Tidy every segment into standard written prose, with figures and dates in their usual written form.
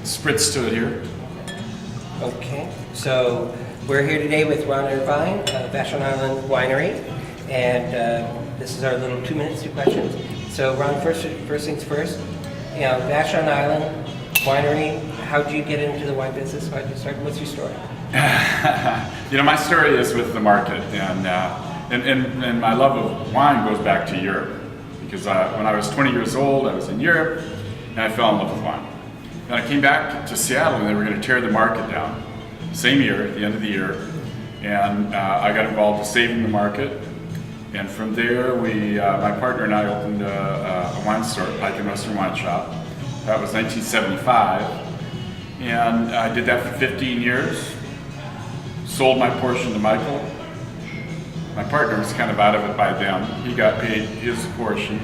spritz to it here. Okay, so we're here today with Ron Irvine, Vashon Island Winery, and this is our little 2 minutes, 2 questions. So Ron, first things first, Vashon Island Winery, how did you get into the wine business? How did you start? What's your story? My story is with the market, and my love of wine goes back to Europe, because when I was 20 years old, I was in Europe, and I fell in love with wine. And I came back to Seattle, and they were going to tear the market down. Same year, at the end of the year, and I got involved with saving the market. And from there, my partner and I opened a wine store, Pike and Western Wine Shop. That was 1975, and I did that for 15 years. Sold my portion to Michael. My partner was kind of out of it by then. He got paid his portion,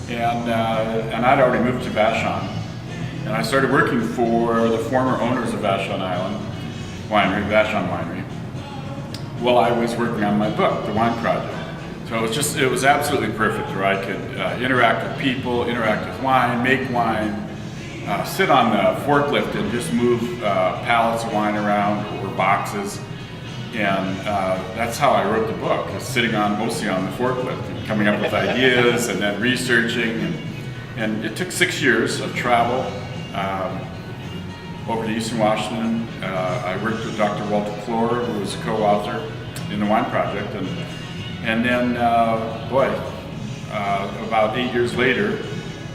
and I'd already moved to Vashon. And I started working for the former owners of Vashon Island Winery, Vashon Winery, while I was working on my book, The Wine Project. So it was absolutely perfect, where I could interact with people, interact with wine, make wine, sit on the forklift and just move pallets of wine around or boxes. And that's how I wrote the book, sitting mostly on the forklift and coming up with ideas and then researching. And it took 6 years of travel over to Eastern Washington. I worked with Dr. Walter Clore, who was a co-author in the Wine Project. And then, about 8 years later,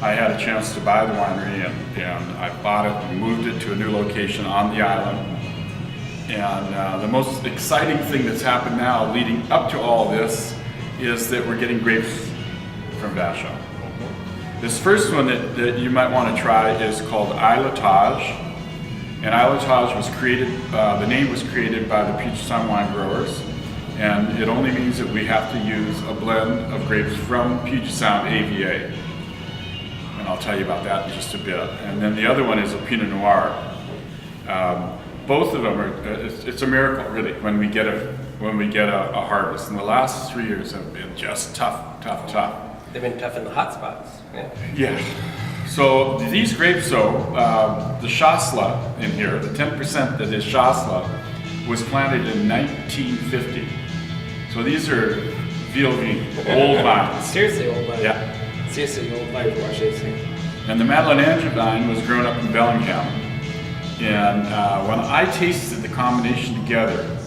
I had a chance to buy the winery, and I bought it and moved it to a new location on the island. And the most exciting thing that's happened now, leading up to all this, is that we're getting grapes from Vashon. This first one that you might want to try is called Isletage. And Isletage was created, the name was created by the Puget Sound wine growers. And it only means that we have to use a blend of grapes from Puget Sound AVA. And I'll tell you about that in just a bit. And then the other one is a Pinot Noir. Both of them it's a miracle, really, when we get a harvest. And the last 3 years have been just tough. They've been tough in the hot spots. Yeah. So these grapes, though, the Chasselas in here, the 10% that is Chasselas, was planted in 1950. So these are Vielvin, old vines. Seriously old vines. Yeah. Seriously old vines, Washington. And the Madeleine Angevine was grown up in Bellingham. And when I tasted the combination together,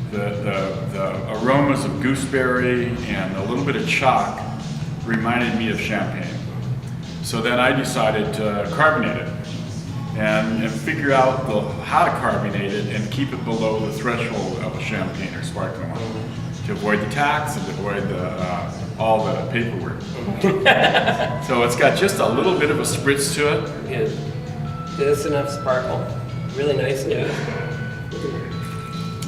the aromas of gooseberry and a little bit of chalk reminded me of champagne. So then I decided to carbonate it and figure out how to carbonate it and keep it below the threshold of a champagne or sparkling wine to avoid the tax and to avoid all the paperwork. So it's got just a little bit of a spritz to it. Yeah. Just enough sparkle. Really nice. Yeah.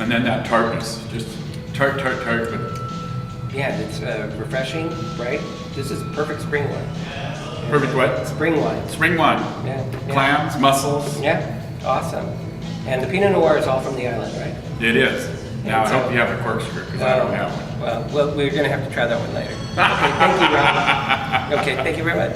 And then that tartness, just tart, but yeah, it's refreshing, right? This is perfect spring wine. Perfect what? Spring wine. Spring wine. Yeah. Clams, mussels. Yeah, awesome. And the Pinot Noir is all from the island, right? It is. Now, I hope you have a corkscrew, because I don't have one. Well, we're going to have to try that one later. Okay, thank you, Rob. Okay, thank you very much.